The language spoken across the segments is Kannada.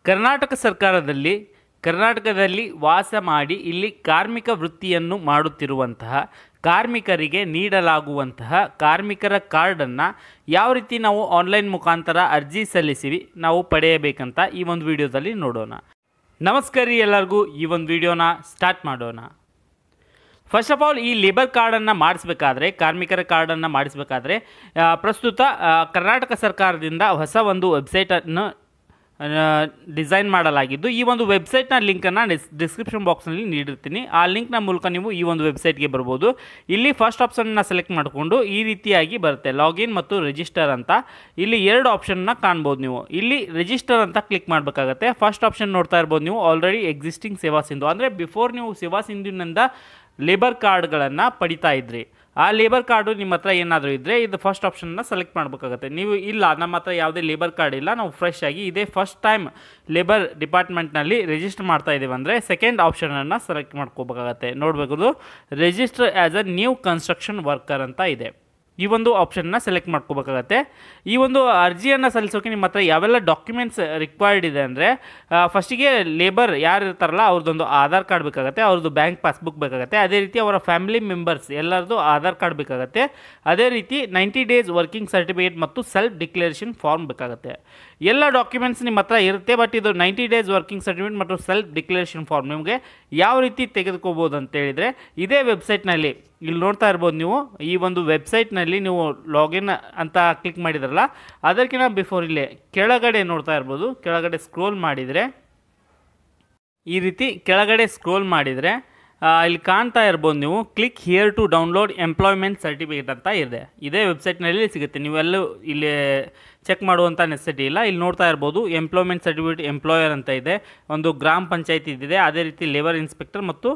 ಕರ್ನಾಟಕ ಸರ್ಕಾರದಲ್ಲಿ ಕರ್ನಾಟಕದಲ್ಲಿ ವಾಸ ಮಾಡಿ ಇಲ್ಲಿ ಕಾರ್ಮಿಕ ವೃತ್ತಿಯನ್ನು ಮಾಡುತ್ತಿರುವಂತಹ ಕಾರ್ಮಿಕರಿಗೆ ನೀಡಲಾಗುವಂತಹ ಕಾರ್ಮಿಕರ ಕಾರ್ಡನ್ನು ಯಾವ ರೀತಿ ನಾವು ಆನ್ಲೈನ್ ಮುಖಾಂತರ ಅರ್ಜಿ ಸಲ್ಲಿಸಿ ನಾವು ಪಡೆಯಬೇಕಂತ ಈ ಒಂದು ವಿಡಿಯೋದಲ್ಲಿ ನೋಡೋಣ. ನಮಸ್ಕಾರ ರೀ ಎಲ್ಲರಿಗೂ. ಈ ಒಂದು ವಿಡಿಯೋನ ಸ್ಟಾರ್ಟ್ ಮಾಡೋಣ. ಫಸ್ಟ್ ಆಫ್ ಆಲ್ ಈ ಲೇಬರ್ ಕಾರ್ಡನ್ನು ಮಾಡಿಸ್ಬೇಕಾದ್ರೆ, ಕಾರ್ಮಿಕರ ಕಾರ್ಡನ್ನು ಮಾಡಿಸ್ಬೇಕಾದ್ರೆ ಪ್ರಸ್ತುತ ಕರ್ನಾಟಕ ಸರ್ಕಾರದಿಂದ ಹೊಸ ಒಂದು ವೆಬ್ಸೈಟನ್ನು ಡಿಸೈನ್ ಮಾಡಲಾಗಿದ್ದು, ಈ ಒಂದು ವೆಬ್ಸೈಟ್ನ ಲಿಂಕನ್ನು ಡಿಸ್ಕ್ರಿಪ್ಷನ್ ಬಾಕ್ಸ್ನಲ್ಲಿ ನೀಡಿರ್ತೀನಿ. ಆ ಲಿಂಕ್ನ ಮೂಲಕ ನೀವು ಈ ಒಂದು ವೆಬ್ಸೈಟ್ಗೆ ಬರ್ಬೋದು. ಇಲ್ಲಿ ಫಸ್ಟ್ ಆಪ್ಷನ್ನ ಸೆಲೆಕ್ಟ್ ಮಾಡಿಕೊಂಡು ಈ ರೀತಿಯಾಗಿ ಬರುತ್ತೆ, ಲಾಗಿನ್ ಮತ್ತು ರಿಜಿಸ್ಟರ್ ಅಂತ. ಇಲ್ಲಿ ಎರಡು ಆಪ್ಷನ್ನ ಕಾಣ್ಬೋದು ನೀವು. ಇಲ್ಲಿ ರಿಜಿಸ್ಟರ್ ಅಂತ ಕ್ಲಿಕ್ ಮಾಡಬೇಕಾಗತ್ತೆ. ಫಸ್ಟ್ ಆಪ್ಷನ್ ನೋಡ್ತಾ ಇರ್ಬೋದು ನೀವು, ಆಲ್ರೆಡಿ ಎಕ್ಸಿಸ್ಟಿಂಗ್ ಸೇವಾ ಸಿಂಧು, ಅಂದರೆ ಬಿಫೋರ್ ನೀವು ಸೇವಾ ಸಿಂಧುವಿನಿಂದ ಲೇಬರ್ ಕಾರ್ಡ್ಗಳನ್ನು ಪಡಿತಾ ಇದ್ರಿ. ಆ ಲೇಬರ್ ಕಾರ್ಡು ನಿಮ್ಮ ಹತ್ರ ಏನಾದರೂ ಇದ್ದರೆ ಇದು ಫಸ್ಟ್ ಆಪ್ಷನ್ನ ಸೆಲೆಕ್ಟ್ ಮಾಡಬೇಕಾಗುತ್ತೆ. ನೀವು ಇಲ್ಲ, ನಮ್ಮ ಹತ್ರ ಯಾವುದೇ ಲೇಬರ್ ಕಾರ್ಡ್ ಇಲ್ಲ, ನಾವು ಫ್ರೆಶ್ ಆಗಿ ಇದೇ ಫಸ್ಟ್ ಟೈಮ್ ಲೇಬರ್ ಡಿಪಾರ್ಟ್ಮೆಂಟ್ನಲ್ಲಿ ರಿಜಿಸ್ಟರ್ ಮಾಡ್ತಾ ಇದ್ದೀವಿ ಅಂದರೆ ಸೆಕೆಂಡ್ ಆಪ್ಷನನ್ನು ಸೆಲೆಕ್ಟ್ ಮಾಡ್ಕೋಬೇಕಾಗತ್ತೆ. ನೋಡಬೇಕು, register as a new construction worker ಅಂತ ಇದೆ. ಈ ಒಂದು ಆಪ್ಷನ್ನ ಸೆಲೆಕ್ಟ್ ಮಾಡ್ಕೋಬೇಕಾಗತ್ತೆ. ಈ ಒಂದು ಅರ್ಜಿಯನ್ನು ಸಲ್ಲಿಸೋಕೆ ನಿಮ್ಮ ಹತ್ರ ಯಾವೆಲ್ಲ ಡಾಕ್ಯುಮೆಂಟ್ಸ್ ರಿಕ್ವೈರ್ಡ್ ಇದೆ ಅಂದರೆ, ಫಸ್ಟಿಗೆ ಲೇಬರ್ ಯಾರು ಇರ್ತಾರಲ್ಲ ಅವ್ರದ್ದೊಂದು ಆಧಾರ್ ಕಾರ್ಡ್ ಬೇಕಾಗುತ್ತೆ, ಅವ್ರದ್ದು ಬ್ಯಾಂಕ್ ಪಾಸ್ಬುಕ್ ಬೇಕಾಗುತ್ತೆ, ಅದೇ ರೀತಿ ಅವರ ಫ್ಯಾಮಿಲಿ ಮೆಂಬರ್ಸ್ ಎಲ್ಲರದ್ದು ಆಧಾರ್ ಕಾರ್ಡ್ ಬೇಕಾಗುತ್ತೆ, ಅದೇ ರೀತಿ 90 ಡೇಸ್ ವರ್ಕಿಂಗ್ ಸರ್ಟಿಫಿಕೇಟ್ ಮತ್ತು ಸೆಲ್ಫ್ ಡಿಕ್ಲರೇಷನ್ ಫಾರ್ಮ್ ಬೇಕಾಗುತ್ತೆ. ಎಲ್ಲ ಡಾಕ್ಯುಮೆಂಟ್ಸ್ ನಿಮ್ಮ ಹತ್ರ ಇರುತ್ತೆ. ಬಟ್ ಇದು 90 ಡೇಸ್ ವರ್ಕಿಂಗ್ ಸರ್ಟಿಫಿಕೇಟ್ ಮತ್ತು ಸೆಲ್ಫ್ ಡಿಕ್ಲರೇಷನ್ ಫಾರ್ಮ್ ನಿಮಗೆ ಯಾವ ರೀತಿ ತೆಗೆದುಕೋಬೋದು ಅಂತ ಹೇಳಿದರೆ, ಇದೇ ವೆಬ್ಸೈಟ್ನಲ್ಲಿ ಇಲ್ಲಿ ನೋಡ್ತಾ ಇರ್ಬೋದು ನೀವು. ಈ ಒಂದು ವೆಬ್ಸೈಟ್ನಲ್ಲಿ ನೀವು ಲಾಗಿನ್ ಅಂತ ಕ್ಲಿಕ್ ಮಾಡಿದ್ರಲ್ಲ, ಅದಕ್ಕಿಂತ ಬಿಫೋರ್ ಇಲ್ಲೇ ಕೆಳಗಡೆ ನೋಡ್ತಾ ಇರ್ಬೋದು, ಕೆಳಗಡೆ ಸ್ಕ್ರೋಲ್ ಮಾಡಿದರೆ ಈ ರೀತಿ ಕೆಳಗಡೆ ಸ್ಕ್ರೋಲ್ ಮಾಡಿದರೆ ಇಲ್ಲಿ ಕಾಣ್ತಾ ಇರ್ಬೋದು ನೀವು, click here to download employment certificate ಅಂತ ಇದೆ. ಇದೇ ವೆಬ್ಸೈಟ್ನಲ್ಲಿ ಸಿಗುತ್ತೆ, ನೀವೆಲ್ಲೂ ಇಲ್ಲಿ ಚೆಕ್ ಮಾಡುವಂಥ ನೆಸೆಸಿಟಿ ಇಲ್ಲ. ಇಲ್ಲಿ ನೋಡ್ತಾ ಇರ್ಬೋದು ಎಂಪ್ಲಾಯ್ಮೆಂಟ್ ಸರ್ಟಿಫಿಕೇಟ್ ಎಂಪ್ಲಾಯರ್ ಅಂತ ಇದೆ, ಒಂದು ಗ್ರಾಮ ಪಂಚಾಯತಿ ಇದೆ, ಅದೇ ರೀತಿ ಲೇಬರ್ ಇನ್ಸ್ಪೆಕ್ಟರ್ ಮತ್ತು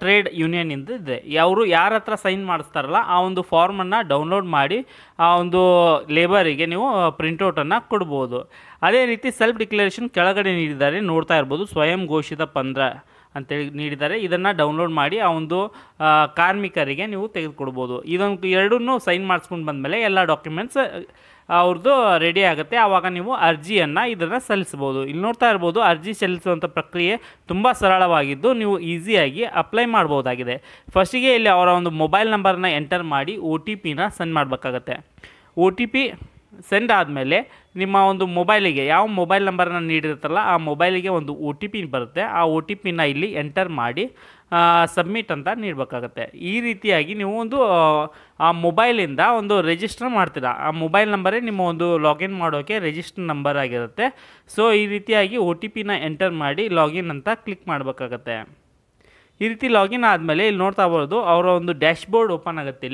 ಟ್ರೇಡ್ ಯೂನಿಯನ್ ಇಂದ ಇದೆ. ಅವರು ಯಾರ ಹತ್ರ ಸೈನ್ ಮಾಡಿಸ್ತಾರಲ್ಲ ಆ ಒಂದು ಫಾರ್ಮನ್ನು ಡೌನ್ಲೋಡ್ ಮಾಡಿ ಆ ಒಂದು ಲೇಬರಿಗೆ ನೀವು ಪ್ರಿಂಟೌಟನ್ನು ಕೊಡ್ಬೋದು. ಅದೇ ರೀತಿ ಸೆಲ್ಫ್ ಡಿಕ್ಲರೇಷನ್ ಕೆಳಗಡೆ ನೀಡಿದ್ದಾರೆ, ನೋಡ್ತಾ ಇರ್ಬೋದು, ಸ್ವಯಂ ಘೋಷಿತ ಪಂದ್ರ ಅಂತೇಳಿ ನೀಡಿದ್ದಾರೆ. ಇದನ್ನು ಡೌನ್ಲೋಡ್ ಮಾಡಿ ಆ ಒಂದು ಕಾರ್ಮಿಕರಿಗೆ ನೀವು ತೆಗೆದುಕೊಡ್ಬೋದು. ಇದೊಂದು ಎರಡನ್ನೂ ಸೈನ್ ಮಾಡಿಸ್ಕೊಂಡು ಬಂದಮೇಲೆ ಎಲ್ಲ ಡಾಕ್ಯುಮೆಂಟ್ಸ್ ಅವ್ರದ್ದು ರೆಡಿ ಆಗುತ್ತೆ. ಆವಾಗ ನೀವು ಅರ್ಜಿಯನ್ನು ಇದನ್ನು ಸಲ್ಲಿಸ್ಬೋದು. ಇಲ್ಲಿ ನೋಡ್ತಾ ಇರ್ಬೋದು, ಅರ್ಜಿ ಸಲ್ಲಿಸುವಂಥ ಪ್ರಕ್ರಿಯೆ ತುಂಬ ಸರಳವಾಗಿದ್ದು ನೀವು ಈಸಿಯಾಗಿ ಅಪ್ಲೈ ಮಾಡ್ಬೋದಾಗಿದೆ. ಫಸ್ಟಿಗೆ ಇಲ್ಲಿ ಅವರ ಒಂದು ಮೊಬೈಲ್ ನಂಬರ್ನ ಎಂಟರ್ ಮಾಡಿ OTPನ ಸೆಂಡ್ ಮಾಡಬೇಕಾಗತ್ತೆ. OTP ಸೆಂಡ್ ಆದಮೇಲೆ ನಿಮ್ಮ ಒಂದು ಮೊಬೈಲಿಗೆ ಯಾವ ಮೊಬೈಲ್ ನಂಬರನ್ನ ನೀಡಿರುತ್ತಲ್ಲ ಆ ಮೊಬೈಲಿಗೆ ಒಂದು OTP ಬರುತ್ತೆ. ಆ OTPನ ಇಲ್ಲಿ ಎಂಟರ್ ಮಾಡಿ ಸಬ್ಮಿಟ್ ಅಂತ ನೀಡಬೇಕಾಗತ್ತೆ. ಈ ರೀತಿಯಾಗಿ ನೀವು ಒಂದು ಆ ಮೊಬೈಲಿಂದ ಒಂದು ರಿಜಿಸ್ಟರ್ ಮಾಡ್ತೀರಾ. ಆ ಮೊಬೈಲ್ ನಂಬರೇ ನಿಮ್ಮ ಒಂದು ಲಾಗಿನ್ ಮಾಡೋಕ್ಕೆ ರಿಜಿಸ್ಟರ್ ನಂಬರ್ ಆಗಿರುತ್ತೆ. ಸೊ ಈ ರೀತಿಯಾಗಿ OTPನ ಎಂಟರ್ ಮಾಡಿ ಲಾಗಿನ್ ಅಂತ ಕ್ಲಿಕ್ ಮಾಡಬೇಕಾಗತ್ತೆ. ಈ ರೀತಿ ಲಾಗಿನ್ ಆದಮೇಲೆ ಇಲ್ಲಿ ನೋಡ್ತಾ ಇರ್ಬೋದು ಅವರ ಒಂದು ಡ್ಯಾಶ್ಬೋರ್ಡ್ ಓಪನ್ ಆಗುತ್ತೆ.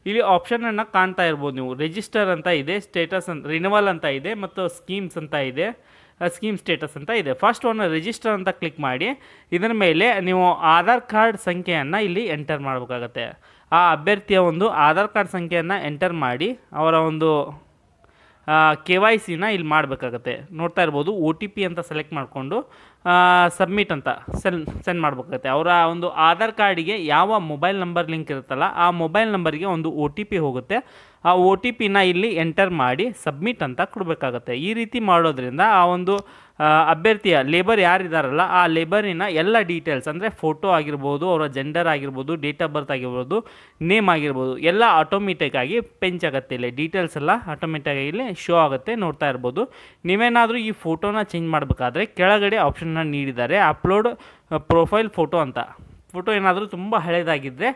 ಇಲ್ಲಿ ಆಪ್ಷನನ್ನು ಕಾಣ್ತಾ ಇರ್ಬೋದು ನೀವು, ರಿಜಿಸ್ಟರ್ ಅಂತ ಇದೆ, ಸ್ಟೇಟಸ್ ಅಂತ ರಿನಿವಲ್ ಅಂತ ಇದೆ, ಮತ್ತು ಸ್ಕೀಮ್ಸ್ ಅಂತ ಇದೆ, ಸ್ಕೀಮ್ ಸ್ಟೇಟಸ್ ಅಂತ ಇದೆ. ಫಸ್ಟ್ ಒಂದು ರಿಜಿಸ್ಟರ್ ಅಂತ ಕ್ಲಿಕ್ ಮಾಡಿ ಇದರ ಮೇಲೆ ನೀವು ಆಧಾರ್ ಕಾರ್ಡ್ ಸಂಖ್ಯೆಯನ್ನು ಇಲ್ಲಿ ಎಂಟರ್ ಮಾಡಬೇಕಾಗತ್ತೆ. ಆ ಅಭ್ಯರ್ಥಿಯ ಒಂದು ಆಧಾರ್ ಕಾರ್ಡ್ ಸಂಖ್ಯೆಯನ್ನು ಎಂಟರ್ ಮಾಡಿ ಅವರ ಒಂದು KYCನ ಇಲ್ಲಿ ಮಾಡಬೇಕಾಗತ್ತೆ. ನೋಡ್ತಾ ಇರ್ಬೋದು OTP ಅಂತ ಸೆಲೆಕ್ಟ್ ಮಾಡಿಕೊಂಡು ಸಬ್ಮಿಟ್ ಅಂತ ಸೆಂಡ್ ಮಾಡಬೇಕಾಗತ್ತೆ. ಅವರ ಒಂದು ಆಧಾರ್ ಕಾರ್ಡಿಗೆ ಯಾವ ಮೊಬೈಲ್ ನಂಬರ್ ಲಿಂಕ್ ಇರುತ್ತಲ್ಲ ಆ ಮೊಬೈಲ್ ನಂಬರ್ಗೆ ಒಂದು OTP ಹೋಗುತ್ತೆ. ಆ OTPನ ಇಲ್ಲಿ ಎಂಟರ್ ಮಾಡಿ ಸಬ್ಮಿಟ್ ಅಂತ ಕೊಡಬೇಕಾಗತ್ತೆ. ಈ ರೀತಿ ಮಾಡೋದ್ರಿಂದ ಆ ಒಂದು ಅಭ್ಯರ್ಥಿಯ ಲೇಬರ್ ಯಾರಿದ್ದಾರಲ್ಲ ಆ ಲೇಬರಿನ ಎಲ್ಲ ಡೀಟೇಲ್ಸ್, ಅಂದರೆ ಫೋಟೋ ಆಗಿರ್ಬೋದು, ಅವರ ಜೆಂಡರ್ ಆಗಿರ್ಬೋದು, ಡೇಟ್ ಆಫ್ ಬರ್ತ್ ಆಗಿರ್ಬೋದು, ನೇಮ್ ಆಗಿರ್ಬೋದು, ಎಲ್ಲ ಆಟೋಮೆಟಿಕ್ಕಾಗಿ ಪೆಂಚ್ ಆಗುತ್ತೆ. ಇಲ್ಲಿ ಡೀಟೇಲ್ಸ್ ಎಲ್ಲ ಆಟೋಮೆಟಿಕ್ಕಾಗಿ ಇಲ್ಲಿ ಶೋ ಆಗುತ್ತೆ. ನೋಡ್ತಾ ಇರ್ಬೋದು. ನೀವೇನಾದರೂ ಈ ಫೋಟೋನ ಚೇಂಜ್ ಮಾಡಬೇಕಾದ್ರೆ ಕೆಳಗಡೆ ಆಪ್ಷನ್ನ ನೀಡಿದ್ದಾರೆ, ಅಪ್ಲೋಡ್ ಪ್ರೊಫೈಲ್ ಫೋಟೋ ಅಂತ. ಫೋಟೋ ಏನಾದರೂ ತುಂಬ ಹಳೇದಾಗಿದ್ದರೆ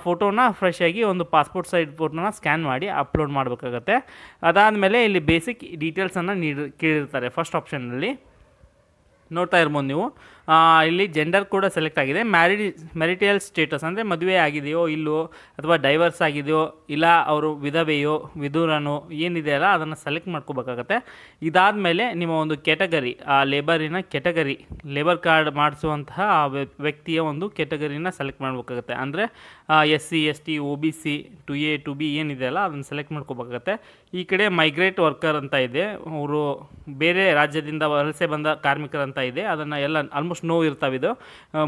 ಫೋಟೋನ ಫ್ರೆಶ್ ಆಗಿ ಒಂದು ಪಾಸ್ಪೋರ್ಟ್ ಸೈಜ್ ಫೋಟೋನ ಸ್ಕ್ಯಾನ್ ಮಾಡಿ ಅಪ್ಲೋಡ್ ಮಾಡಬೇಕಾಗತ್ತೆ. ಅದಾದಮೇಲೆ ಇಲ್ಲಿ ಬೇಸಿಕ್ ಡೀಟೇಲ್ಸನ್ನು ಕೇಳಿರ್ತಾರೆ ಫಸ್ಟ್ ಆಪ್ಷನ್ನಲ್ಲಿ. ನೋಡ್ತಾ ಇರ್ಬೋದು ನೀವು, ಇಲ್ಲಿ ಜೆಂಡರ್ ಕೂಡ ಸೆಲೆಕ್ಟ್ ಆಗಿದೆ. ಮ್ಯಾರಿಟಲ್ ಸ್ಟೇಟಸ್ ಅಂದರೆ ಮದುವೆ ಆಗಿದೆಯೋ ಇಲ್ಲವೋ, ಅಥವಾ ಡೈವರ್ಸ್ ಆಗಿದೆಯೋ, ಇಲ್ಲ ಅವರು ವಿಧವೆಯೋ ವಿಧುರನೋ ಏನಿದೆಯಲ್ಲ ಅದನ್ನು ಸೆಲೆಕ್ಟ್ ಮಾಡ್ಕೋಬೇಕಾಗತ್ತೆ. ಇದಾದಮೇಲೆ ನಿಮ್ಮ ಒಂದು ಕೆಟಗರಿ, ಆ ಲೇಬರಿನ ಕೆಟಗರಿ, ಲೇಬರ್ ಕಾರ್ಡ್ ಮಾಡಿಸುವಂತಹ ಆ ವ್ಯಕ್ತಿಯ ಒಂದು ಕೆಟಗರಿನ ಸೆಲೆಕ್ಟ್ ಮಾಡಬೇಕಾಗತ್ತೆ. ಅಂದರೆ SC ST OBC 2A 2B ಏನಿದೆಯಲ್ಲ ಅದನ್ನು ಸೆಲೆಕ್ಟ್ ಮಾಡ್ಕೋಬೇಕಾಗತ್ತೆ. ಈ ಕಡೆ ಮೈಗ್ರೇಟ್ ವರ್ಕರ್ ಅಂತ ಇದೆ, ಅವರು ಬೇರೆ ರಾಜ್ಯದಿಂದ ವಲಸೆ ಬಂದ ಕಾರ್ಮಿಕರಂತ ಇದೆ, ಅದನ್ನು ಎಲ್ಲ ಆಲ್ಮೋಸ್ಟ್ ನೋ ಇರ್ತಾವಿದು,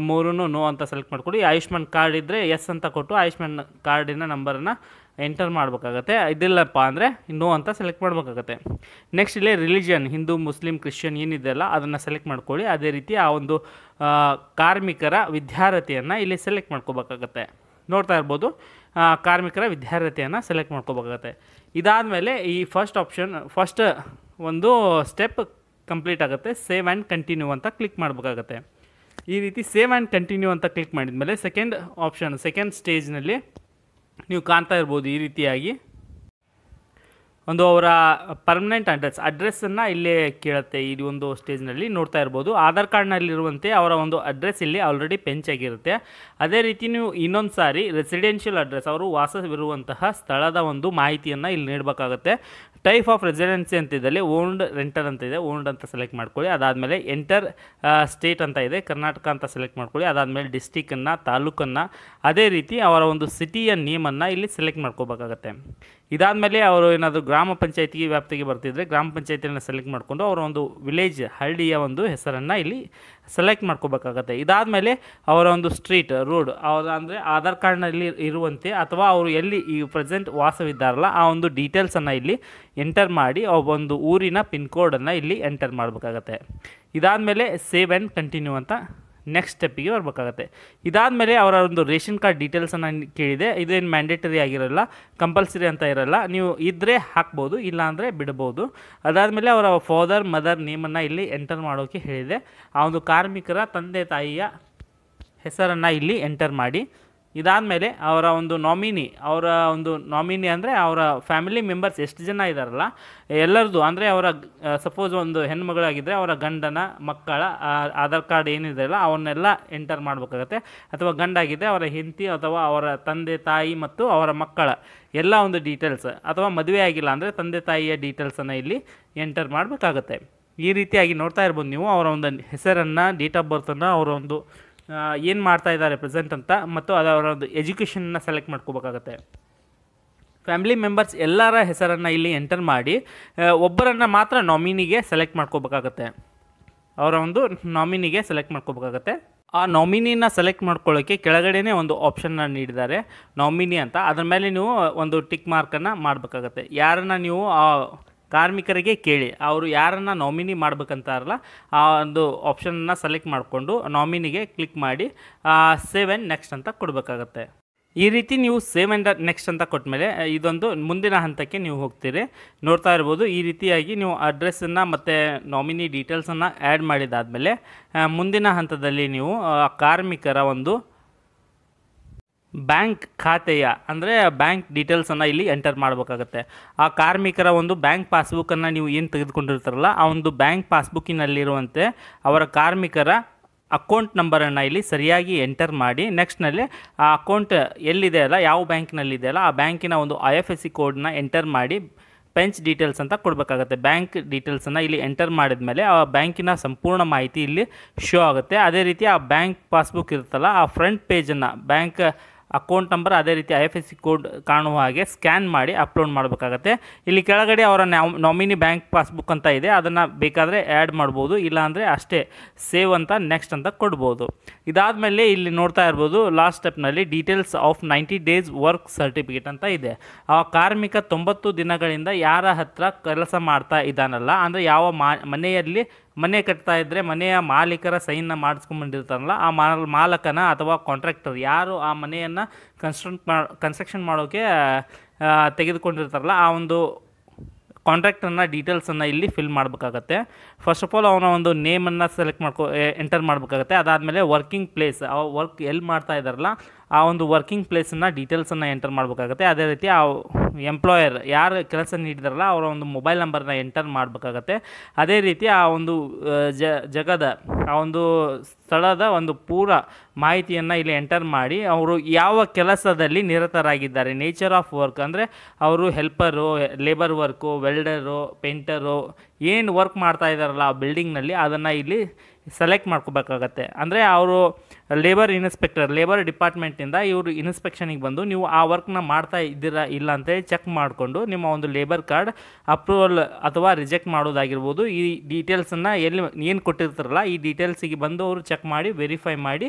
ಮೂರೂ ನೋ ಅಂತ ಸೆಲೆಕ್ಟ್ ಮಾಡ್ಕೊಳ್ಳಿ. ಆಯುಷ್ಮಾನ್ ಕಾರ್ಡ್ ಇದ್ದರೆ ಎಸ್ ಅಂತ ಕೊಟ್ಟು ಆಯುಷ್ಮಾನ್ ಕಾರ್ಡಿನ ನಂಬರನ್ನು ಎಂಟರ್ ಮಾಡಬೇಕಾಗತ್ತೆ. ಇದಿಲ್ಲಪ್ಪ ಅಂದರೆ ನೋ ಅಂತ ಸೆಲೆಕ್ಟ್ ಮಾಡಬೇಕಾಗತ್ತೆ. ನೆಕ್ಸ್ಟ್ ಇಲ್ಲಿ ರಿಲಿಜಿಯನ್, ಹಿಂದೂ, ಮುಸ್ಲಿಂ, ಕ್ರಿಶ್ಚಿಯನ್ ಏನಿದೆಯಲ್ಲ ಅದನ್ನು ಸೆಲೆಕ್ಟ್ ಮಾಡ್ಕೊಳ್ಳಿ. ಅದೇ ರೀತಿ ಆ ಒಂದು ಕಾರ್ಮಿಕರ ವಿದ್ಯಾರ್ಹತೆಯನ್ನು ಇಲ್ಲಿ ಸೆಲೆಕ್ಟ್ ಮಾಡ್ಕೋಬೇಕಾಗತ್ತೆ. ನೋಡ್ತಾ ಇರ್ಬೋದು, ಕಾರ್ಮಿಕರ ವಿದ್ಯಾರ್ಹತೆಯನ್ನು ಸೆಲೆಕ್ಟ್ ಮಾಡ್ಕೋಬೇಕಾಗತ್ತೆ. ಇದಾದಮೇಲೆ ಈ ಫಸ್ಟ್ ಒಂದು ಸ್ಟೆಪ್ ಕಂಪ್ಲೀಟ್ ಆಗುತ್ತೆ. ಸೇವ್ ಆ್ಯಂಡ್ ಕಂಟಿನ್ಯೂ ಅಂತ ಕ್ಲಿಕ್ ಮಾಡಬೇಕಾಗತ್ತೆ. ಈ ರೀತಿ ಸೇವ್ ಆ್ಯಂಡ್ ಕಂಟಿನ್ಯೂ ಅಂತ ಕ್ಲಿಕ್ ಮಾಡಿದ್ಮೇಲೆ ಸೆಕೆಂಡ್ ಸ್ಟೇಜ್ನಲ್ಲಿ ನೀವು ಕಾಣ್ತಾ ಇರ್ಬೋದು ಈ ರೀತಿಯಾಗಿ ಒಂದು ಅವರ ಪರ್ಮನೆಂಟ್ ಅಡ್ರೆಸ್ಸನ್ನು ಇಲ್ಲೇ ಕೇಳುತ್ತೆ. ಈ ಒಂದು ಸ್ಟೇಜ್ನಲ್ಲಿ ನೋಡ್ತಾ ಇರ್ಬೋದು. ಆಧಾರ್ ಕಾರ್ಡ್ನಲ್ಲಿರುವಂತೆ ಅವರ ಒಂದು ಅಡ್ರೆಸ್ ಇಲ್ಲಿ ಆಲ್ರೆಡಿ ಪೆಂಚಾಗಿರುತ್ತೆ. ಅದೇ ರೀತಿ ನೀವು ಇನ್ನೊಂದು ಸಾರಿ ರೆಸಿಡೆನ್ಷಿಯಲ್ ಅಡ್ರೆಸ್, ಅವರು ವಾಸವಿರುವಂತಹ ಸ್ಥಳದ ಒಂದು ಮಾಹಿತಿಯನ್ನು ಇಲ್ಲಿ ನೀಡಬೇಕಾಗುತ್ತೆ. ಟೈಪ್ ಆಫ್ ರೆಸಿಡೆನ್ಸಿ ಅಂತಿದ್ದಲ್ಲಿ ಓನ್ಡ್ ರೆಂಟರ್ ಅಂತ ಇದೆ, ಓನ್ಡ್ ಅಂತ ಸೆಲೆಕ್ಟ್ ಮಾಡ್ಕೊಳ್ಳಿ. ಅದಾದಮೇಲೆ ಎಂಟರ್ ಸ್ಟೇಟ್ ಅಂತ ಇದೆ, ಕರ್ನಾಟಕ ಅಂತ ಸೆಲೆಕ್ಟ್ ಮಾಡ್ಕೊಳ್ಳಿ. ಅದಾದಮೇಲೆ ಡಿಸ್ಟಿಕ್ಕನ್ನು, ತಾಲೂಕನ್ನು, ಅದೇ ರೀತಿ ಅವರ ಒಂದು ಸಿಟಿಯ ನೇಮನ್ನು ಇಲ್ಲಿ ಸೆಲೆಕ್ಟ್ ಮಾಡ್ಕೋಬೇಕಾಗತ್ತೆ. ಇದಾದಮೇಲೆ ಅವರು ಏನಾದರೂ ಗ್ರಾಮ ಪಂಚಾಯತಿಗೆ ವ್ಯಾಪ್ತಿಗೆ ಬರ್ತಿದ್ರೆ ಗ್ರಾಮ ಪಂಚಾಯತಿಯನ್ನು ಸೆಲೆಕ್ಟ್ ಮಾಡಿಕೊಂಡು ಅವರ ಒಂದು ವಿಲೇಜ್, ಹಳ್ಳಿಯ ಒಂದು ಹೆಸರನ್ನು ಇಲ್ಲಿ ಸೆಲೆಕ್ಟ್ ಮಾಡ್ಕೋಬೇಕಾಗತ್ತೆ. ಇದಾದಮೇಲೆ ಅವರ ಒಂದು ಸ್ಟ್ರೀಟ್, ರೋಡ್, ಅವರ ಅಂದರೆ ಆಧಾರ್ ಕಾರ್ಡ್ನಲ್ಲಿ ಇರುವಂತೆ ಅಥವಾ ಅವರು ಎಲ್ಲಿ ಈ ಪ್ರೆಸೆಂಟ್ ವಾಸವಿದ್ದಾರಲ್ಲ ಆ ಒಂದು ಡೀಟೇಲ್ಸನ್ನು ಇಲ್ಲಿ ಎಂಟರ್ ಮಾಡಿ ಒಂದು ಊರಿನ ಪಿನ್ ಕೋಡನ್ನು ಇಲ್ಲಿ ಎಂಟರ್ ಮಾಡಬೇಕಾಗತ್ತೆ. ಇದಾದಮೇಲೆ ಸೇವ್ ಆ್ಯಂಡ್ ಕಂಟಿನ್ಯೂ ಅಂತ ನೆಕ್ಸ್ಟ್ ಸ್ಟೆಪ್ಪಿಗೆ ಬರಬೇಕಾಗತ್ತೆ. ಇದಾದಮೇಲೆ ಅವರ ಒಂದು ರೇಷನ್ ಕಾರ್ಡ್ ಡೀಟೇಲ್ಸನ್ನು ಕೇಳಿದೆ. ಇದೇನು ಮ್ಯಾಂಡೇಟರಿ ಆಗಿರಲ್ಲ, ಕಂಪಲ್ಸರಿ ಅಂತ ಇರಲ್ಲ, ನೀವು ಇದ್ದರೆ ಹಾಕ್ಬೋದು, ಇಲ್ಲಾಂದರೆ ಬಿಡ್ಬೋದು. ಅದಾದಮೇಲೆ ಅವರ ಫಾದರ್ ಮದರ್ ನೇಮನ್ನು ಇಲ್ಲಿ ಎಂಟರ್ ಮಾಡೋಕ್ಕೆ ಹೇಳಿದೆ. ಆ ಒಂದು ಕಾರ್ಮಿಕರ ತಂದೆ ತಾಯಿಯ ಹೆಸರನ್ನು ಇಲ್ಲಿ ಎಂಟರ್ ಮಾಡಿ. ಇದಾದಮೇಲೆ ಅವರ ಒಂದು ನಾಮಿನಿ ಅಂದರೆ ಅವರ ಫ್ಯಾಮಿಲಿ ಮೆಂಬರ್ಸ್ ಎಷ್ಟು ಜನ ಇದ್ದಾರಲ್ಲ ಎಲ್ಲರದು, ಅಂದರೆ ಅವರ ಸಪೋಸ್ ಒಂದು ಹೆಣ್ಮಗಳಾಗಿದ್ದರೆ ಅವರ ಗಂಡನ ಮಕ್ಕಳ ಆಧಾರ್ ಕಾರ್ಡ್ ಏನಿದೆಯಲ್ಲ ಅವನ್ನೆಲ್ಲ ಎಂಟರ್ ಮಾಡಬೇಕಾಗತ್ತೆ. ಅಥವಾ ಗಂಡಾಗಿದ್ದರೆ ಅವರ ಹೆಂಡತಿ ಅಥವಾ ಅವರ ತಂದೆ ತಾಯಿ ಮತ್ತು ಅವರ ಮಕ್ಕಳ ಎಲ್ಲ ಒಂದು ಡೀಟೇಲ್ಸ್, ಅಥವಾ ಮದುವೆ ಆಗಿಲ್ಲ ಅಂದರೆ ತಂದೆ ತಾಯಿಯ ಡೀಟೇಲ್ಸನ್ನು ಇಲ್ಲಿ ಎಂಟರ್ ಮಾಡಬೇಕಾಗತ್ತೆ. ಈ ರೀತಿಯಾಗಿ ನೋಡ್ತಾ ಇರ್ಬೋದು ನೀವು ಅವರ ಒಂದು ಹೆಸರನ್ನು, ಡೇಟ್ ಆಫ್ ಬರ್ತನ್ನು, ಅವರ ಒಂದು ಏನು ಮಾಡ್ತಾ ಇದ್ದಾರೆ ಪ್ರೆಸೆಂಟ್ ಅಂತ, ಮತ್ತು ಅದರ ಒಂದು ಎಜುಕೇಷನ್ನ ಸೆಲೆಕ್ಟ್ ಮಾಡ್ಕೋಬೇಕಾಗತ್ತೆ. ಫ್ಯಾಮಿಲಿ ಮೆಂಬರ್ಸ್ ಎಲ್ಲರ ಹೆಸರನ್ನು ಇಲ್ಲಿ ಎಂಟರ್ ಮಾಡಿ ಒಬ್ಬರನ್ನು ಮಾತ್ರ ನಾಮಿನಿಗೆ ಸೆಲೆಕ್ಟ್ ಮಾಡ್ಕೋಬೇಕಾಗತ್ತೆ. ಅವರ ಒಂದು ನಾಮಿನಿಗೆ ಸೆಲೆಕ್ಟ್ ಮಾಡ್ಕೋಬೇಕಾಗತ್ತೆ. ಆ ನಾಮಿನಿನ ಸೆಲೆಕ್ಟ್ ಮಾಡ್ಕೊಳ್ಳೋಕ್ಕೆ ಕೆಳಗಡೆನೇ ಒಂದು ಆಪ್ಷನ್ನ ನೀಡಿದ್ದಾರೆ, ನಾಮಿನಿ ಅಂತ. ಅದರ ಮೇಲೆ ನೀವು ಒಂದು ಟಿಕ್ ಮಾರ್ಕನ್ನು ಮಾಡಬೇಕಾಗತ್ತೆ. ಯಾರನ್ನು ನೀವು ಕಾರ್ಮಿಕರಿಗೆ ಕೇಳಿ ಅವರು ಯಾರನ್ನು ನಾಮಿನಿ ಮಾಡ್ಬೇಕಂತಾರಲ್ಲ ಆ ಒಂದು ಆಪ್ಷನ್ನ ಸೆಲೆಕ್ಟ್ ಮಾಡಿಕೊಂಡು ನಾಮಿನಿಗೆ ಕ್ಲಿಕ್ ಮಾಡಿ ಸೇವ್ ಆ್ಯಂಡ್ ನೆಕ್ಸ್ಟ್ ಅಂತ ಕೊಡಬೇಕಾಗತ್ತೆ. ಈ ರೀತಿ ನೀವು ಸೇವ್ ಆ್ಯಂಡ್ ನೆಕ್ಸ್ಟ್ ಅಂತ ಕೊಟ್ಟಮೇಲೆ ಇದೊಂದು ಮುಂದಿನ ಹಂತಕ್ಕೆ ನೀವು ಹೋಗ್ತೀರಿ. ನೋಡ್ತಾ ಇರ್ಬೋದು ಈ ರೀತಿಯಾಗಿ ನೀವು ಅಡ್ರೆಸ್ಸನ್ನು ಮತ್ತು ನಾಮಿನಿ ಡೀಟೇಲ್ಸನ್ನು ಆ್ಯಡ್ ಮಾಡಿದಾದಮೇಲೆ ಮುಂದಿನ ಹಂತದಲ್ಲಿ ನೀವು ಕಾರ್ಮಿಕರ ಒಂದು ಬ್ಯಾಂಕ್ ಖಾತೆಯ ಅಂದರೆ ಬ್ಯಾಂಕ್ ಡೀಟೇಲ್ಸನ್ನು ಇಲ್ಲಿ ಎಂಟರ್ ಮಾಡಬೇಕಾಗತ್ತೆ. ಆ ಕಾರ್ಮಿಕರ ಒಂದು ಬ್ಯಾಂಕ್ ಪಾಸ್ಬುಕ್ಕನ್ನು ನೀವು ಏನು ತೆಗೆದುಕೊಂಡಿರ್ತಾರಲ್ಲ ಆ ಒಂದು ಬ್ಯಾಂಕ್ ಪಾಸ್ಬುಕ್ಕಿನಲ್ಲಿರುವಂತೆ ಅವರ ಕಾರ್ಮಿಕರ ಅಕೌಂಟ್ ನಂಬರನ್ನು ಇಲ್ಲಿ ಸರಿಯಾಗಿ ಎಂಟರ್ ಮಾಡಿ ನೆಕ್ಸ್ಟ್ನಲ್ಲಿ ಆ ಅಕೌಂಟ್ ಎಲ್ಲಿದೆಯಲ್ಲ, ಯಾವ ಬ್ಯಾಂಕ್ನಲ್ಲಿದೆಯಲ್ಲ ಆ ಬ್ಯಾಂಕಿನ ಒಂದು IFSC ಕೋಡನ್ನ ಎಂಟರ್ ಮಾಡಿ ಪೆಂಚ್ ಡೀಟೇಲ್ಸ್ ಅಂತ ಕೊಡಬೇಕಾಗತ್ತೆ. ಬ್ಯಾಂಕ್ ಡೀಟೇಲ್ಸನ್ನು ಇಲ್ಲಿ ಎಂಟರ್ ಮಾಡಿದ ಮೇಲೆ ಆ ಬ್ಯಾಂಕಿನ ಸಂಪೂರ್ಣ ಮಾಹಿತಿ ಇಲ್ಲಿ ಶೋ ಆಗುತ್ತೆ. ಅದೇ ರೀತಿ ಆ ಬ್ಯಾಂಕ್ ಪಾಸ್ಬುಕ್ ಇರುತ್ತಲ್ಲ ಆ ಫ್ರಂಟ್ ಪೇಜನ್ನು ಬ್ಯಾಂಕ್ ಅಕೌಂಟ್ ನಂಬರ್ ಅದೇ ರೀತಿ IFSC ಕೋಡ್ ಕಾಣುವ ಹಾಗೆ ಸ್ಕ್ಯಾನ್ ಮಾಡಿ ಅಪ್ಲೋಡ್ ಮಾಡಬೇಕಾಗತ್ತೆ. ಇಲ್ಲಿ ಕೆಳಗಡೆ ಅವರ ನಾಮಿನಿ ಬ್ಯಾಂಕ್ ಪಾಸ್ಬುಕ್ ಅಂತ ಇದೆ, ಅದನ್ನು ಬೇಕಾದರೆ ಆ್ಯಡ್ ಮಾಡ್ಬೋದು, ಇಲ್ಲಾಂದರೆ ಅಷ್ಟೇ ಸೇವ್ ಅಂತ ನೆಕ್ಸ್ಟ್ ಅಂತ ಕೊಡ್ಬೋದು. ಇದಾದಮೇಲೆ ಇಲ್ಲಿ ನೋಡ್ತಾ ಇರ್ಬೋದು ಲಾಸ್ಟ್ ಸ್ಟೆಪ್ನಲ್ಲಿ details of 90 days work certificate ಅಂತ ಇದೆ. ಆ ಕಾರ್ಮಿಕ 90 ದಿನಗಳಿಂದ ಯಾರ ಹತ್ರ ಕೆಲಸ ಮಾಡ್ತಾ ಇದ್ದಾನಲ್ಲ, ಅಂದರೆ ಯಾವ ಮನೆಯಲ್ಲಿ ಮನೆ ಕಟ್ತಾ ಇದ್ದರೆ ಮನೆಯ ಮಾಲೀಕರ ಸೈನ್ನ ಮಾಡಿಸ್ಕೊಂಡ್ಬಂದಿರ್ತಾರಲ್ಲ ಆ ಮಾಲಕನ ಅಥವಾ ಕಾಂಟ್ರಾಕ್ಟರ್ ಯಾರು ಆ ಮನೆಯನ್ನು ಕನ್ಸ್ಟ್ರಕ್ಷನ್ ಮಾಡೋಕ್ಕೆ ತೆಗೆದುಕೊಂಡಿರ್ತಾರಲ್ಲ ಆ ಒಂದು ಕಾಂಟ್ರಾಕ್ಟರ್ನ ಡೀಟೇಲ್ಸನ್ನು ಇಲ್ಲಿ ಫಿಲ್ ಮಾಡಬೇಕಾಗತ್ತೆ. ಫಸ್ಟ್ ಆಫ್ ಆಲ್ ಅವನ ಒಂದು ನೇಮನ್ನು ಸೆಲೆಕ್ಟ್ ಎಂಟರ್ ಮಾಡಬೇಕಾಗತ್ತೆ. ಅದಾದಮೇಲೆ ವರ್ಕಿಂಗ್ ಪ್ಲೇಸ್, ಆ ವರ್ಕ್ ಎಲ್ಲಿ ಮಾಡ್ತಾ ಇದ್ದಾರಲ್ಲ ಆ ಒಂದು ವರ್ಕಿಂಗ್ ಪ್ಲೇಸನ್ನು ಡೀಟೇಲ್ಸನ್ನು ಎಂಟರ್ ಮಾಡಬೇಕಾಗತ್ತೆ. ಅದೇ ರೀತಿ ಆ ಎಂಪ್ಲಾಯರ್ ಯಾರು ಕೆಲಸ ನೀಡಿದಾರಲ್ಲ ಅವರ ಒಂದು ಮೊಬೈಲ್ ನಂಬರ್ನ ಎಂಟರ್ ಮಾಡಬೇಕಾಗತ್ತೆ. ಅದೇ ರೀತಿ ಆ ಒಂದು ಜಗದ ಆ ಒಂದು ಸ್ಥಳದ ಒಂದು ಪೂರ ಮಾಹಿತಿಯನ್ನು ಇಲ್ಲಿ ಎಂಟರ್ ಮಾಡಿ ಅವರು ಯಾವ ಕೆಲಸದಲ್ಲಿ ನಿರತರಾಗಿದ್ದಾರೆ, ನೇಚರ್ ಆಫ್ ವರ್ಕ್ ಅಂದರೆ ಅವರು ಹೆಲ್ಪರು, ಲೇಬರ್ ವರ್ಕು, ವೆಲ್ಡರು, ಪೇಂಟರು ಏನು ವರ್ಕ್ ಮಾಡ್ತಾ ಇದ್ದಾರಲ್ಲ ಆ ಬಿಲ್ಡಿಂಗ್ನಲ್ಲಿ ಅದನ್ನು ಇಲ್ಲಿ ಸೆಲೆಕ್ಟ್ ಮಾಡ್ಕೋಬೇಕಾಗತ್ತೆ. ಅಂದರೆ ಅವರು ಲೇಬರ್ ಇನ್ಸ್ಪೆಕ್ಟರ್, ಲೇಬರ್ ಡಿಪಾರ್ಟ್ಮೆಂಟಿಂದ ಇವರು ಇನ್ಸ್ಪೆಕ್ಷನಿಗೆ ಬಂದು ನೀವು ಆ ವರ್ಕ್ನ ಮಾಡ್ತಾ ಇದ್ದೀರಾ ಇಲ್ಲ ಅಂತೇಳಿ ಚೆಕ್ ಮಾಡಿಕೊಂಡು ನಿಮ್ಮ ಒಂದು ಲೇಬರ್ ಕಾರ್ಡ್ ಅಪ್ರೂವಲ್ ಅಥವಾ ರಿಜೆಕ್ಟ್ ಮಾಡೋದಾಗಿರ್ಬೋದು, ಈ ಡೀಟೇಲ್ಸನ್ನು ಎಲ್ಲಿ ಏನು ಕೊಟ್ಟಿರ್ತಾರಲ್ಲ ಈ ಡೀಟೇಲ್ಸಿಗೆ ಬಂದು ಅವರು ಚೆಕ್ ಮಾಡಿ ವೆರಿಫೈ ಮಾಡಿ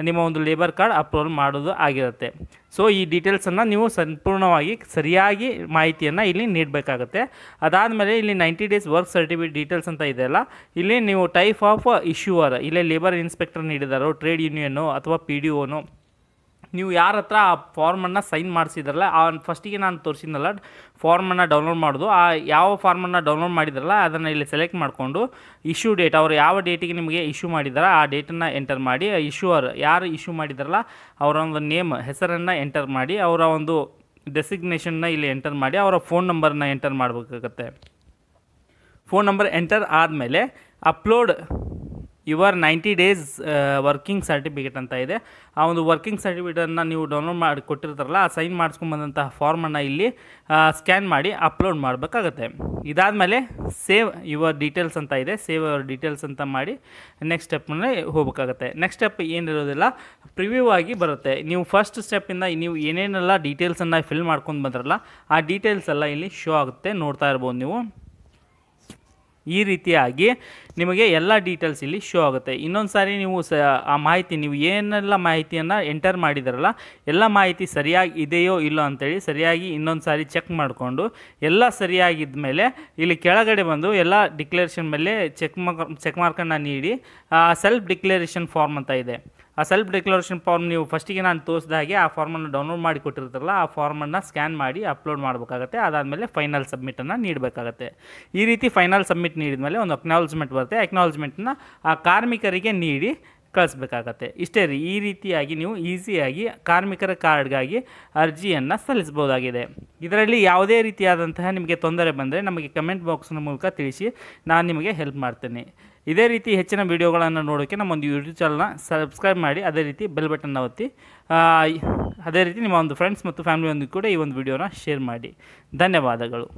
ನಿಮ್ಮ ಒಂದು ಲೇಬರ್ ಕಾರ್ಡ್ ಅಪ್ರೂವಲ್ ಮಾಡೋದು ಆಗಿರುತ್ತೆ. ಸೊ ಈ ಡೀಟೇಲ್ಸನ್ನು ನೀವು ಸಂಪೂರ್ಣವಾಗಿ ಸರಿಯಾಗಿ ಮಾಹಿತಿಯನ್ನು ಇಲ್ಲಿ ನೀಡಬೇಕಾಗುತ್ತೆ. ಅದಾದಮೇಲೆ ಇಲ್ಲಿ 90 ಡೇಸ್ ವರ್ಕ್ ಸರ್ಟಿಫಿಕೇಟ್ ಡೀಟೇಲ್ಸ್ ಅಂತ ಇದೆಯಲ್ಲ, ಇಲ್ಲಿ ನೀವು ಟೈಪ್ ಆಫ್ ಇಶ್ಯೂವರ್, ಇಲ್ಲೇ ಲೇಬರ್ ಇನ್ಸ್ಪೆಕ್ಟರ್ ನೀಡಿದಾರೋ, ಟ್ರೇಡ್ ಯೂನಿಯನ್ನು ಅಥವಾ PDOನೋ, ನೀವು ಯಾರ ಹತ್ರ ಆ ಫಾರ್ಮನ್ನು ಸೈನ್ ಮಾಡಿಸಿದ್ರಲ್ಲ, ಆ ಫಸ್ಟಿಗೆ ನಾನು ತೋರಿಸಿದ್ನಲ್ಲ ಫಾರ್ಮನ್ನು ಡೌನ್ಲೋಡ್ ಮಾಡೋದು, ಆ ಯಾವ ಫಾರ್ಮನ್ನು ಡೌನ್ಲೋಡ್ ಮಾಡಿದ್ರಲ್ಲ ಅದನ್ನು ಇಲ್ಲಿ ಸೆಲೆಕ್ಟ್ ಮಾಡಿಕೊಂಡು ಇಶ್ಯೂ ಡೇಟ್, ಅವರು ಯಾವ ಡೇಟಿಗೆ ನಿಮಗೆ ಇಶ್ಯೂ ಮಾಡಿದಾರ ಆ ಡೇಟನ್ನು ಎಂಟರ್ ಮಾಡಿ, ಇಶ್ಯೂವರ್ ಯಾರು ಇಶ್ಯೂ ಮಾಡಿದಾರಲ್ಲ ಅವರ ಒಂದು ನೇಮ್, ಹೆಸರನ್ನು ಎಂಟರ್ ಮಾಡಿ, ಅವರ ಒಂದು ಡೆಸಿಗ್ನೇಷನ್ನ ಇಲ್ಲಿ ಎಂಟರ್ ಮಾಡಿ, ಅವರ ಫೋನ್ ನಂಬರನ್ನ ಎಂಟರ್ ಮಾಡಬೇಕಾಗತ್ತೆ. ಫೋನ್ ನಂಬರ್ ಎಂಟರ್ ಆದಮೇಲೆ upload your 90 days working certificate ಅಂತ ಇದೆ. ಆ ಒಂದು ವರ್ಕಿಂಗ್ ಸರ್ಟಿಫಿಕೇಟನ್ನು ನೀವು ಡೌನ್ಲೋಡ್ ಮಾಡಿ ಕೊಟ್ಟಿರ್ತಾರಲ್ಲ, ಆ ಸೈನ್ ಮಾಡಿಸ್ಕೊಂಬಂದಂತಹ ಫಾರ್ಮನ್ನು ಇಲ್ಲಿ ಸ್ಕ್ಯಾನ್ ಮಾಡಿ ಅಪ್ಲೋಡ್ ಮಾಡಬೇಕಾಗತ್ತೆ. ಇದಾದಮೇಲೆ ಸೇವ್ ಯುವರ್ ಡೀಟೇಲ್ಸ್ ಅಂತ ಇದೆ, ಸೇವ್ ಯುವರ್ ಡೀಟೇಲ್ಸ್ ಅಂತ ಮಾಡಿ ನೆಕ್ಸ್ಟ್ ಸ್ಟೆಪ್ನಲ್ಲಿ ಹೋಗಬೇಕಾಗತ್ತೆ. ನೆಕ್ಸ್ಟ್ ಸ್ಟೆಪ್ ಏನಿರೋದಿಲ್ಲ, ಪ್ರಿವ್ಯೂ ಆಗಿ ಬರುತ್ತೆ. ನೀವು ಫಸ್ಟ್ ಸ್ಟೆಪ್ಪಿಂದ ನೀವು ಏನೇನೆಲ್ಲ ಡೀಟೇಲ್ಸನ್ನು ಫಿಲ್ ಮಾಡ್ಕೊಂಡು ಬಂದ್ರಲ್ಲ ಆ ಡೀಟೇಲ್ಸ್ ಎಲ್ಲ ಇಲ್ಲಿ ಶೋ ಆಗುತ್ತೆ, ನೋಡ್ತಾ ಇರ್ಬೋದು ನೀವು. ಈ ರೀತಿಯಾಗಿ ನಿಮಗೆ ಎಲ್ಲ ಡೀಟೇಲ್ಸ್ ಇಲ್ಲಿ ಶೋ ಆಗುತ್ತೆ. ಇನ್ನೊಂದು ಸಾರಿ ನೀವು ಆ ಮಾಹಿತಿ, ನೀವು ಏನೆಲ್ಲ ಮಾಹಿತಿಯನ್ನು ಎಂಟರ್ ಮಾಡಿದಾರಲ್ಲ ಎಲ್ಲ ಮಾಹಿತಿ ಸರಿಯಾಗಿ ಇದೆಯೋ ಇಲ್ಲೋ ಅಂತೇಳಿ ಸರಿಯಾಗಿ ಇನ್ನೊಂದು ಸಾರಿ ಚೆಕ್ ಮಾಡಿಕೊಂಡು ಎಲ್ಲ ಸರಿಯಾಗಿದ್ದ ಮೇಲೆ ಇಲ್ಲಿ ಕೆಳಗಡೆ ಬಂದು ಎಲ್ಲ ಡಿಕ್ಲೇರೇಷನ್ ಮೇಲೆ ಚೆಕ್ ಮಾರ್ಕನ್ನು ನೀಡಿ ಸೆಲ್ಫ್ ಡಿಕ್ಲೇರೇಷನ್ ಫಾರ್ಮ್ ಅಂತ ಇದೆ. ಆ ಸೆಲ್ಫ್ ಡಿಕ್ಲರೇಷನ್ ಫಾರ್ಮ್ ನೀವು ಫಸ್ಟಿಗೆ ನಾನು ತೋರಿಸಿದ ಹಾಗೆ ಆ ಫಾರ್ಮನ್ನು ಡೌನ್ಲೋಡ್ ಮಾಡಿ ಕೊಟ್ಟಿರ್ತಾರಲ್ಲ ಆ ಫಾರ್ಮನ್ನು ಸ್ಕ್ಯಾನ್ ಮಾಡಿ ಅಪ್ಲೋಡ್ ಮಾಡಬೇಕಾಗತ್ತೆ. ಅದಾದಮೇಲೆ ಫೈನಲ್ ಸಬ್ಮಿಟನ್ನು ನೀಡಬೇಕಾಗತ್ತೆ. ಈ ರೀತಿ ಫೈನಲ್ ಸಬ್ಮಿಟ್ ನೀಡಿದ ಮೇಲೆ ಒಂದು ಅಕ್ನಾಲಜ್ಮೆಂಟ್ ಬರುತ್ತೆ. ಅಕ್ನಾಲಜ್ಮೆಂಟನ್ನು ಆ ಕಾರ್ಮಿಕರಿಗೆ ನೀಡಿ ಕಳಿಸ್ಬೇಕಾಗತ್ತೆ. ಇಷ್ಟೇ ರೀ, ಈ ರೀತಿಯಾಗಿ ನೀವು ಈಸಿಯಾಗಿ ಕಾರ್ಮಿಕರ ಕಾರ್ಡ್ಗಾಗಿ ಅರ್ಜಿಯನ್ನು ಸಲ್ಲಿಸಬಹುದಾಗಿದೆ. ಇದರಲ್ಲಿ ಯಾವುದೇ ರೀತಿಯಾದಂತಹ ನಿಮಗೆ ತೊಂದರೆ ಬಂದರೆ ನಮಗೆ ಕಮೆಂಟ್ ಬಾಕ್ಸ್ನ ಮೂಲಕ ತಿಳಿಸಿ, ನಾನು ನಿಮಗೆ ಹೆಲ್ಪ್ ಮಾಡ್ತೇನೆ. ಇದೇ ರೀತಿ ಹೆಚ್ಚಿನ ವೀಡಿಯೋಗಳನ್ನು ನೋಡೋಕ್ಕೆ ನಮ್ಮೊಂದು ಯೂಟ್ಯೂಬ್ ಚಾನಲ್ನ ಸಬ್ಸ್ಕ್ರೈಬ್ ಮಾಡಿ, ಅದೇ ರೀತಿ ಬೆಲ್ ಬಟನ್ನ ಒತ್ತಿ, ಅದೇ ರೀತಿ ನಿಮ್ಮ ಒಂದು ಫ್ರೆಂಡ್ಸ್ ಮತ್ತು ಫ್ಯಾಮಿಲಿಯೊಂದಿಗೆ ಕೂಡ ಈ ಒಂದು ವಿಡಿಯೋನ ಶೇರ್ ಮಾಡಿ. ಧನ್ಯವಾದಗಳು.